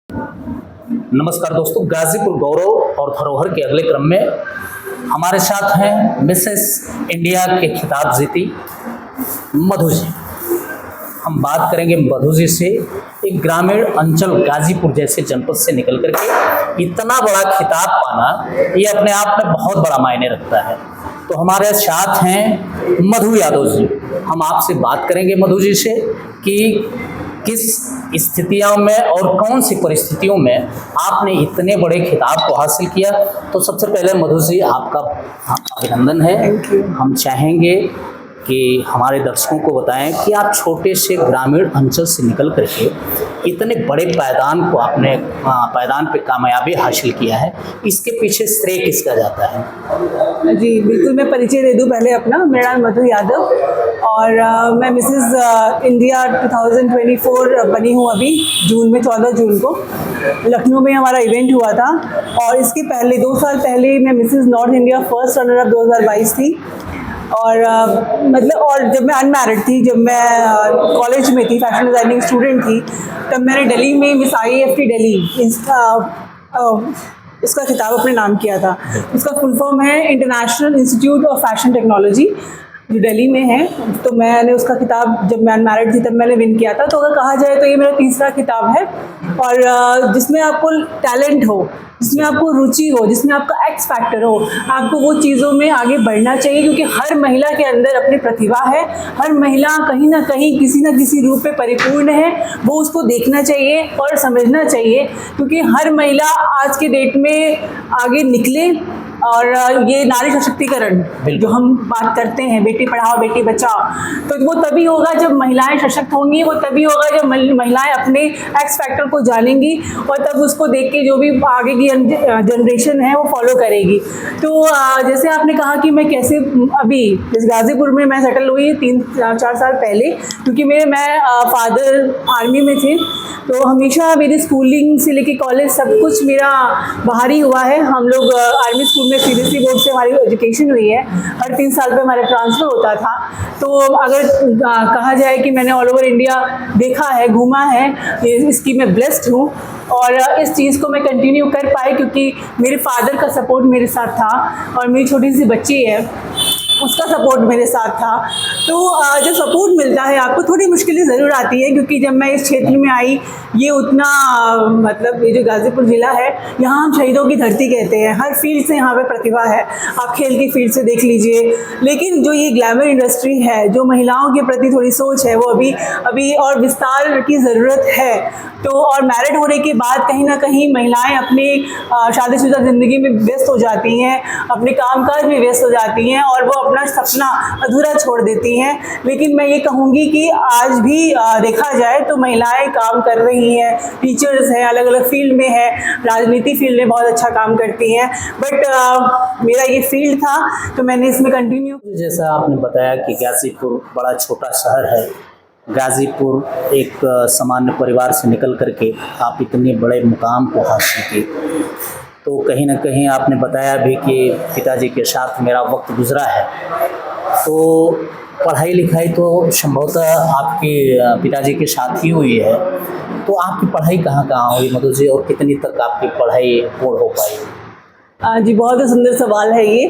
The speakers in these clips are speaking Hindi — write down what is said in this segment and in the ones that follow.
नमस्कार दोस्तों, गाजीपुर गौरव और धरोहर के अगले क्रम में हमारे साथ हैं मिसेस इंडिया के खिताब जीती मधु जी। हम बात करेंगे मधु जी से। एक ग्रामीण अंचल गाजीपुर जैसे जनपद से निकल करके इतना बड़ा खिताब पाना, ये अपने आप में बहुत बड़ा मायने रखता है। तो हमारे साथ हैं मधु यादव जी। हम आपसे बात करेंगे मधु जी से कि किस स्थितियों में और कौन सी परिस्थितियों में आपने इतने बड़े खिताब को हासिल किया। तो सबसे पहले मधु जी, आपका अभिनंदन है। हम चाहेंगे कि हमारे दर्शकों को बताएं कि आप छोटे से ग्रामीण अंचल से निकल करके इतने बड़े पायदान पे कामयाबी हासिल किया है, इसके पीछे श्रेय किसका जाता है? जी बिल्कुल, मैं परिचय दे दूं पहले अपना। मेरा नाम मधु यादव और मैं मिसेस इंडिया 2024 बनी हूँ अभी जून में, 14 जून को लखनऊ में हमारा इवेंट हुआ था। और इसके पहले 2 साल पहले मैं Mrs north India first runner up 2022 थी। और और जब मैं अनमैरिड थी, जब मैं कॉलेज में थी, फैशन डिज़ाइनिंग स्टूडेंट थी, तब मैंने दिल्ली में मिस IAFT दिल्ली इसका खिताब अपने नाम किया था। उसका फुल फॉर्म है international institute of fashion technology, जो दिल्ली में है। तो मैंने उसका खिताब, जब मैं अनमैरिड थी तब मैंने विन किया था। तो अगर कहा जाए तो ये मेरा तीसरा खिताब है। और जिसमें आपको टैलेंट हो, जिसमें आपको रुचि हो, जिसमें आपका एक्स फैक्टर हो, आपको वो चीज़ों में आगे बढ़ना चाहिए। क्योंकि हर महिला के अंदर अपनी प्रतिभा है। हर महिला कहीं ना कहीं किसी न किसी रूप में परिपूर्ण है। वो उसको देखना चाहिए और समझना चाहिए, क्योंकि हर महिला आज के डेट में आगे निकले। और ये नारी सशक्तिकरण जो हम बात करते हैं, बेटी पढ़ाओ बेटी बचाओ, तो वो तभी होगा जब महिलाएं सशक्त होंगी। वो तभी होगा जब महिलाएं अपने एक्स फैक्टर को जानेंगी और तब उसको देख के जो भी आगे की जनरेशन है वो फॉलो करेगी। तो जैसे आपने कहा कि मैं कैसे अभी इस गाजीपुर में मैं सेटल हुई 3-4 साल पहले, क्योंकि मैं फादर आर्मी में थे। तो हमेशा मेरी स्कूलिंग से लेके कॉलेज सब कुछ मेरा बाहर ही हुआ है। हम लोग आर्मी स्कूल में CBSE बोर्ड से हमारी एजुकेशन हुई है। हर 3 साल पे हमारा ट्रांसफ़र होता था। तो अगर कहा जाए कि मैंने ऑल ओवर इंडिया देखा है, घूमा है, इसकी मैं ब्लेस्ड हूँ। और इस चीज़ को मैं कंटिन्यू कर पाई क्योंकि मेरे फादर का सपोर्ट मेरे साथ था और मेरी छोटी सी बच्ची है, उसका सपोर्ट मेरे साथ था। तो जब सपोर्ट मिलता है आपको, थोड़ी मुश्किलें ज़रूर आती है। क्योंकि जब मैं इस क्षेत्र में आई, ये उतना मतलब ये जो गाज़ीपुर ज़िला है, यहाँ हम शहीदों की धरती कहते हैं। हर फील्ड से यहाँ पे प्रतिभा है। आप खेल की फील्ड से देख लीजिए। लेकिन जो ये ग्लैमर इंडस्ट्री है, जो महिलाओं के प्रति थोड़ी सोच है, वो अभी और विस्तार की ज़रूरत है। तो और मैरिड होने के बाद कहीं ना कहीं महिलाएं अपनी शादीशुदा ज़िंदगी में व्यस्त हो जाती हैं, अपने कामकाज में व्यस्त हो जाती हैं और वो अपना सपना अधूरा छोड़ देती हैं। लेकिन मैं ये कहूँगी कि आज भी देखा जाए तो महिलाएं काम कर रही हैं, टीचर्स हैं, अलग अलग फील्ड में है, राजनीति फील्ड में बहुत अच्छा काम करती हैं। बट मेरा ये फील्ड था तो मैंने इसमें कंटिन्यू। जैसा आपने बताया कि गाजीपुर बड़ा छोटा शहर है। गाजीपुर एक सामान्य परिवार से निकल करके आप इतने बड़े मुकाम को हासिल किए। तो कहीं ना कहीं आपने बताया भी कि पिताजी के साथ मेरा वक्त गुजरा है। तो पढ़ाई लिखाई तो संभवतः आपके पिताजी के साथ ही हुई है। तो आपकी पढ़ाई कहाँ हुई मधु जी, और कितनी तक आपकी पढ़ाई पूर्ण हो पाई? जी बहुत ही सुंदर सवाल है ये।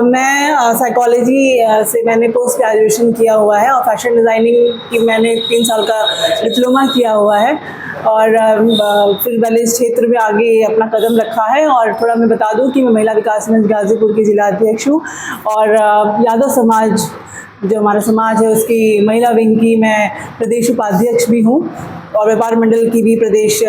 मैं साइकोलॉजी से मैंने पोस्ट ग्रेजुएशन किया हुआ है और फैशन डिज़ाइनिंग की मैंने 3 साल का डिप्लोमा किया हुआ है। और फिर मैंने इस क्षेत्र में आगे अपना कदम रखा है। और थोड़ा मैं बता दूं कि मैं महिला विकास मंच गाजीपुर की जिला अध्यक्ष हूँ और यादव समाज, जो हमारा समाज है, उसकी महिला विंग की मैं प्रदेश उपाध्यक्ष भी हूँ और व्यापार मंडल की भी प्रदेश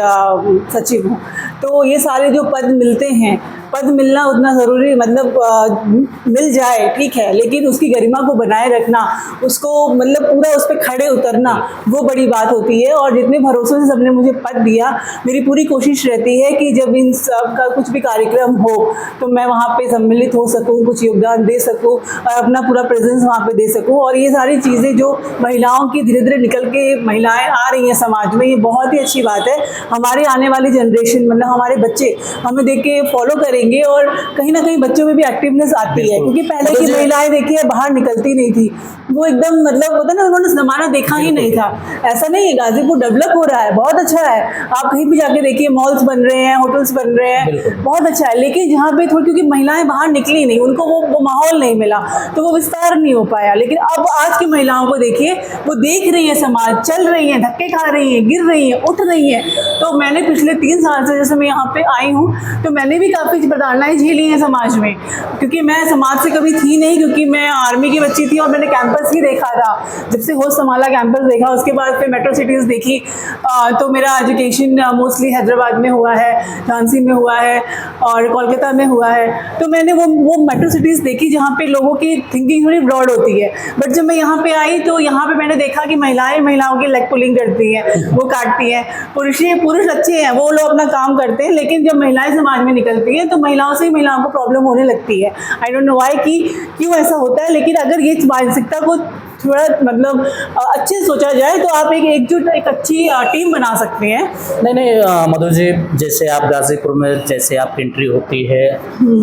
सचिव हूँ। तो ये सारे जो पद मिलते हैं, पद मिलना उतना ज़रूरी, मतलब मिल जाए ठीक है, लेकिन उसकी गरिमा को बनाए रखना, उसको मतलब पूरा उस पर खड़े उतरना, वो बड़ी बात होती है। और जितने भरोसे से सबने मुझे पद दिया, मेरी पूरी कोशिश रहती है कि जब इन सब का कुछ भी कार्यक्रम हो तो मैं वहाँ पे सम्मिलित हो सकूँ, कुछ योगदान दे सकूँ और अपना पूरा प्रेजेंस वहाँ पे दे सकूँ। और ये सारी चीज़ें जो महिलाओं की धीरे धीरे निकल के महिलाएँ आ रही हैं समाज में, ये बहुत ही अच्छी बात है। हमारे आने वाली जनरेशन, मतलब हमारे बच्चे हमें देख के फॉलो करें करेंगे और कहीं ना कहीं बच्चों में भी एक्टिवनेस आती है, क्योंकि पहले की महिलाएं देखिए बाहर निकलती नहीं थी, वो एकदम मतलब होता है ना, उन्होंने जमाना देखा ही नहीं था। ऐसा नहीं है, गाजीपुर डेवलप हो रहा है, बहुत अच्छा है, आप कहीं भी जाके देखिए मॉल्स बन रहे हैं, होटल्स बन रहे हैं, बहुत अच्छा है। लेकिन जहाँ पे थोड़ी, क्योंकि महिलाएं बाहर निकली नहीं, उनको वो माहौल नहीं मिला, तो वो विस्तार नहीं हो पाया। लेकिन अब आज की महिलाओं को देखिए, वो देख रही है समाज, चल रही है, धक्के खा रही है, गिर रही है, उठ रही है। तो मैंने पिछले 3 साल से जैसे मैं यहाँ पे आई हूँ, तो मैंने भी काफ़ी प्रताड़नाएं झेली हैं समाज में, क्योंकि मैं समाज से कभी थी नहीं, क्योंकि मैं आर्मी की बच्ची थी और मैंने कैंपस ही देखा था। जब से होश संभाला कैंपस देखा, उसके बाद फिर मेट्रो सिटीज़ देखी। तो मेरा एजुकेशन मोस्टली हैदराबाद में हुआ है, झांसी में हुआ है और कोलकाता में हुआ है। तो मैंने वो मेट्रो सिटीज़ देखी जहाँ पे लोगों की थिंकिंग थोड़ी ब्रॉड होती है। बट जब मैं यहाँ पे आई तो यहाँ पे मैंने देखा कि महिलाओं की लेग पुलिंग करती हैं, वो काटती हैं। पुरुष अच्छे हैं, वो लोग अपना काम करते हैं, लेकिन जब महिलाएं समाज में निकलती हैं तो महिलाओं से ही महिलाओं को प्रॉब्लम होने लगती है। आई डोंट नो व्हाई कि क्यों ऐसा होता है, लेकिन अगर ये मानसिकता को थोड़ा मतलब अच्छे से सोचा जाए तो आप एक अच्छी टीम बना सकते हैं। नहीं मधु जी, जैसे आप गाजीपुर में जैसे आपकी एंट्री होती है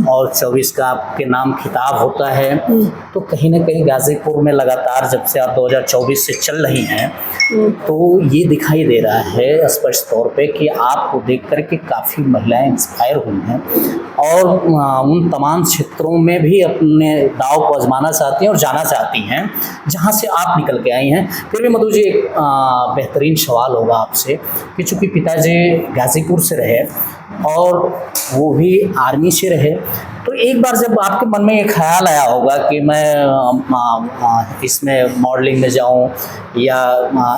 और 24 का आपके नाम खिताब होता है, तो कहीं ना कहीं गाजीपुर में लगातार जब से आप 2024 से चल रही हैं, तो ये दिखाई दे रहा है स्पष्ट तौर पे कि आपको देख कर के काफ़ी महिलाएं इंस्पायर हुई हैं और उन तमाम क्षेत्रों में भी अपने दाव को आजमाना चाहती हैं और जाना चाहती हैं जहाँ से आप निकल के आई हैं। फिर भी मधु जी, एक बेहतरीन सवाल होगा आपसे कि चूँकि पिताजी गाजीपुर से रहे और वो भी आर्मी से रहे, तो एक बार जब आपके मन में ये ख्याल आया होगा कि मैं इसमें मॉडलिंग में जाऊं या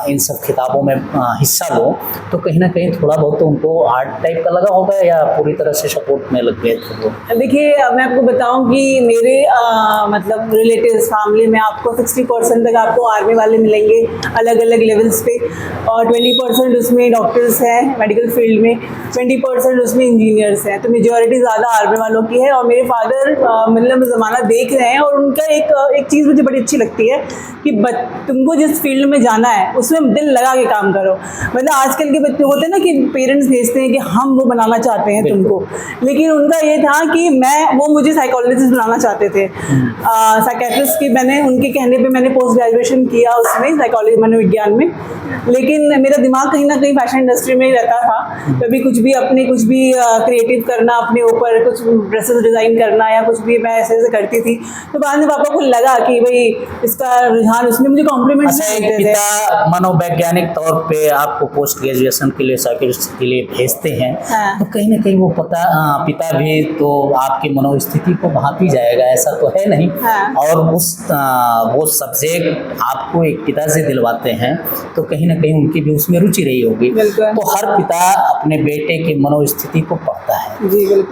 इन सब खिताबों में हिस्सा लूं, तो कहीं ना कहीं थोड़ा बहुत तो उनको आर्ट टाइप का लगा होगा या पूरी तरह से सपोर्ट में लग गए थे वो? देखिए, मैं आपको बताऊं कि मेरे मतलब रिलेटिव्स फैमिली में आपको 60% तक आपको आर्मी वाले मिलेंगे अलग अलग लेवल्स पे, और 20% उसमें डॉक्टर्स हैं मेडिकल फील्ड में, 20% उसमें इंजीनियर्स हैं। तो मेजॉरिटी ज़्यादा आर्मी वालों की है। और मेरे फादर मतलब ज़माना देख रहे हैं और उनका एक चीज़ मुझे बड़ी अच्छी लगती है कि तुमको जिस फील्ड में जाना है उसमें दिल लगा के काम करो। मतलब आजकल के बच्चे होते हैं ना कि पेरेंट्स भेजते हैं कि हम वो बनाना चाहते हैं तुमको, लेकिन उनका ये था कि वो मुझे साइकोलॉजिस्ट बनाना चाहते थे, साइकेट्रिस्ट की। मैंने उनके कहने पे मैंने पोस्ट ग्रेजुएशन किया उसमें साइकोलॉजी मनोविज्ञान में, लेकिन मेरा दिमाग कहीं ना कहीं फैशन इंडस्ट्री में ही रहता था। कभी कुछ भी क्रिएटिव करना, अपने ऊपर कुछ ड्रेसेस डिज़ाइन करना या कुछ भी मैं ऐसे करती थी। तो बाद में पापा को लगा कि भाई इसका रुझान, उसने मुझे कॉम्प्लीमेंट देते थे। पिता मनोवैज्ञानिक तौर पे आपको पोस्ट ग्रेजुएशन के लिए साइकिलिस्ट के लिए भेजते हैं, तो कहीं ना कहीं वो पिता भी तो आपकी मनोस्थिति को भाप ही जाएगा, ऐसा तो है नहीं। और वो सब्जेक्ट आपको एक पिता से दिलवाते हैं तो कहीं ना कहीं उनकी भी उसमें रुचि रही होगी। तो हर पिता अपने बेटे की मनोस्थिति को पढ़ता है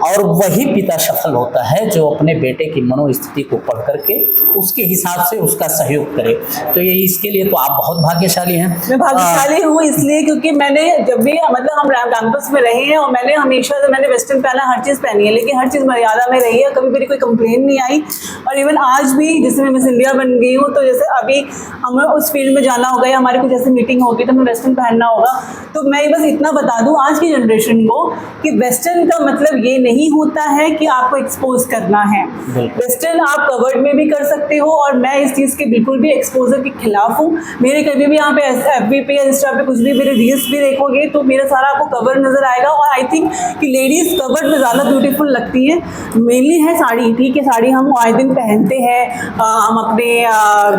और वही पिता सफल होता है जो अपने बेटे की मनोस्थिति को पढ़ करके उसके हिसाब से उसका सहयोग करे। तो ये इसके लिए तो आप बहुत भाग्यशाली हैं। मैं भाग्यशाली हूँ इसलिए क्योंकि मैंने जब भी मतलब हम कैंपस में रहे हैं और मैंने हमेशा से मैंने वेस्टर्न पहना, हर चीज़ पहनी है, लेकिन हर चीज़ मर्यादा में रही है, कभी मेरी कोई कंप्लेन नहीं आई। और इवन आज भी जैसे मैं मिस इंडिया बन गई हूँ, तो जैसे अभी हमें उस फील्ड में जाना होगा या हमारी कुछ ऐसी मीटिंग होगी तो हमें वेस्टर्न पहनना होगा। तो मैं बस इतना बता दूँ आज की जनरेशन को कि वेस्टर्न का मतलब ये नहीं होता है कि आपको एक्सपोज करना है। वेस्टर्न आप कवर्ड में भी कर सकते हो और मैं इस चीज़ के बिल्कुल भी एक्सपोजर के खिलाफ हूँ। मेरे कभी भी यहाँ पे FB पे या इंस्टा पे कुछ भी मेरे रील्स भी देखोगे तो मेरा सारा आपको कवर नजर आएगा। और आई थिंक कि लेडीज कवर्ड में ज़्यादा ब्यूटीफुल लगती है। मेनली है साड़ी, ठीक है, साड़ी हम आए दिन पहनते हैं, हम अपने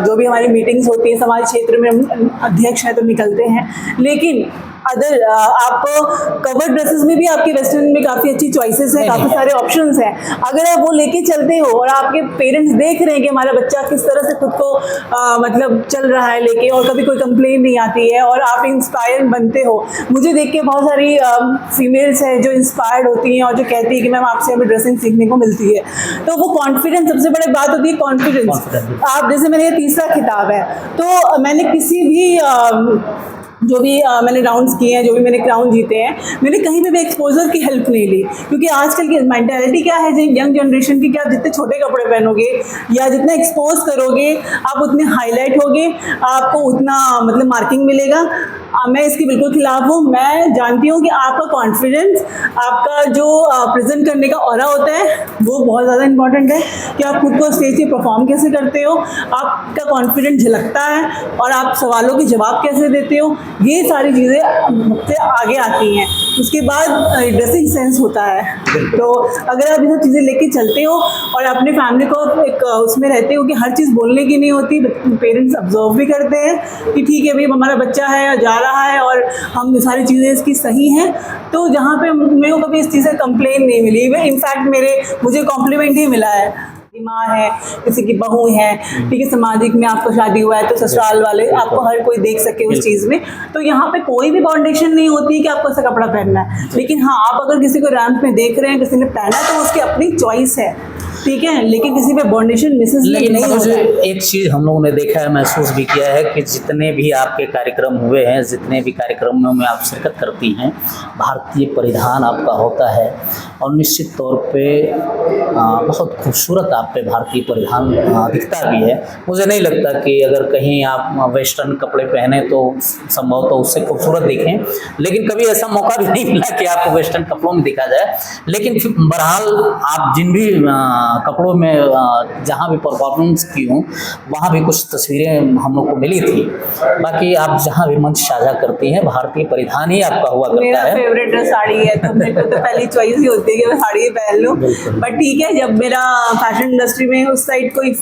जो भी हमारी मीटिंग्स होती है समाज क्षेत्र में हम अध्यक्ष हैं तो निकलते हैं, लेकिन अदर आप कवर्ड ड्रेसेस में भी आपके वेस्टर्न में काफ़ी अच्छी चॉइसेस हैं, काफ़ी सारे ऑप्शंस हैं। अगर आप वो लेके चलते हो और आपके पेरेंट्स देख रहे हैं कि हमारा बच्चा किस तरह से खुद को मतलब चल रहा है लेके और कभी कोई कंप्लेन नहीं आती है और आप इंस्पायर बनते हो। मुझे देख के बहुत सारी फीमेल्स हैं जो इंस्पायर्ड होती हैं और जो कहती है कि मैम आपसे हमें ड्रेसिंग सीखने को मिलती है। तो वो कॉन्फिडेंस, सबसे बड़ी बात होती है कॉन्फिडेंस। आप जैसे मेरा ये तीसरा खिताब है, तो मैंने किसी भी जो भी मैंने राउंड्स किए हैं, जो भी मैंने क्राउन जीते हैं, मैंने कहीं पे भी एक्सपोजर की हेल्प नहीं ली, क्योंकि आजकल की मेंटालिटी क्या है यंग जनरेशन की, कि आप जितने छोटे कपड़े पहनोगे या जितना एक्सपोज करोगे आप उतने हाईलाइट होगे, आपको उतना मतलब मार्किंग मिलेगा। मैं इसके बिल्कुल खिलाफ हूँ। मैं जानती हूँ कि आपका कॉन्फिडेंस, आपका जो प्रेजेंट करने का ऑरा होता है वो बहुत ज़्यादा इंपॉर्टेंट है कि आप खुद को स्टेज पे परफॉर्म कैसे करते हो, आपका कॉन्फिडेंस झलकता है और आप सवालों के जवाब कैसे देते हो, ये सारी चीज़ें मुझसे आगे आती हैं। उसके बाद ड्रेसिंग सेंस होता है। तो अगर आप ये सब चीज़ें लेके चलते हो और अपने फैमिली को एक उसमें रहते हो कि हर चीज़ बोलने की नहीं होती, पेरेंट्स ऑब्जर्व भी करते हैं कि ठीक है भाई हमारा बच्चा है जा रहा है और हम सारी चीज़ें इसकी सही हैं, तो जहाँ पे मेरे को कभी इस चीज़ से कंप्लेन नहीं मिली। इनफैक्ट मुझे कॉम्प्लीमेंट ही मिला है कि माँ है, किसी की बहू है, ठीक है, सामाजिक में आपको शादी हुआ है तो ससुराल वाले आपको हर कोई देख सके उस चीज़ में। तो यहाँ पे कोई भी बाउंडेशन नहीं होती है कि आपको ऐसा कपड़ा पहनना है। लेकिन हाँ, आप अगर किसी को रैंप में देख रहे हैं, किसी ने पहना है, तो उसकी अपनी चॉइस है, ठीक है, लेकिन किसी पे बाउंडेशन मिसेस लेकिन नहीं मुझे होता। एक चीज़ हम लोगों ने देखा है, महसूस भी किया है कि जितने भी आपके कार्यक्रम हुए हैं, जितने भी कार्यक्रमों में आप शिरकत करती हैं, भारतीय परिधान आपका होता है और निश्चित तौर पे बहुत खूबसूरत आप पे भारतीय परिधान दिखता भी है। मुझे नहीं लगता कि अगर कहीं आप वेस्टर्न कपड़े पहने तो संभवतः उससे खूबसूरत दिखें, लेकिन कभी ऐसा मौका भी नहीं मिला कि आपको वेस्टर्न कपड़ों में दिखा जाए। लेकिन बहरहाल आप जिन भी कपड़ों में जहाँ भी परफॉर्मेंस की हूँ वहाँ भी कुछ तस्वीरें हम लोग को मिली थी। बाकी आप जहाँ भी मंच साझा करती हैं, भारतीय परिधान ही आपका हुआ करता मेरा है। फेवरेट ड्रेस साड़ी है, तो मेरे को तो पहली चॉइस ही होती है कि मैं साड़ी ही पहन लूँ। बट ठीक है, जब मेरा फैशन इंडस्ट्री में उस साइड कोई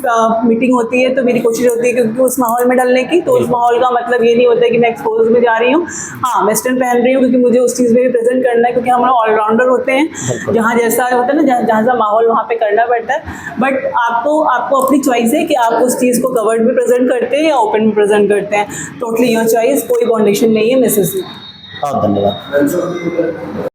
मीटिंग होती है तो मेरी कोशिश होती है क्योंकि उस माहौल में डालने की, तो उस माहौल का मतलब ये नहीं होता है कि मैं एक्सपोज में जा रही हूँ। हाँ, वेस्टर्न पहन रही हूँ क्योंकि मुझे उस चीज़ में भी प्रेजेंट करना है, क्योंकि हम लोग ऑलराउंडर होते हैं, जहाँ जैसा होता है ना, जहाँ सा माहौल वहाँ पे करना पड़ता है। बट आपको अपनी चॉइस है कि आप उस चीज़ को कवर्ड में प्रेजेंट करते हैं या ओपन में प्रेजेंट करते हैं। टोटली योर चॉइस, कोई बाउंडेशन नहीं है मिसेस में। बहुत धन्यवाद।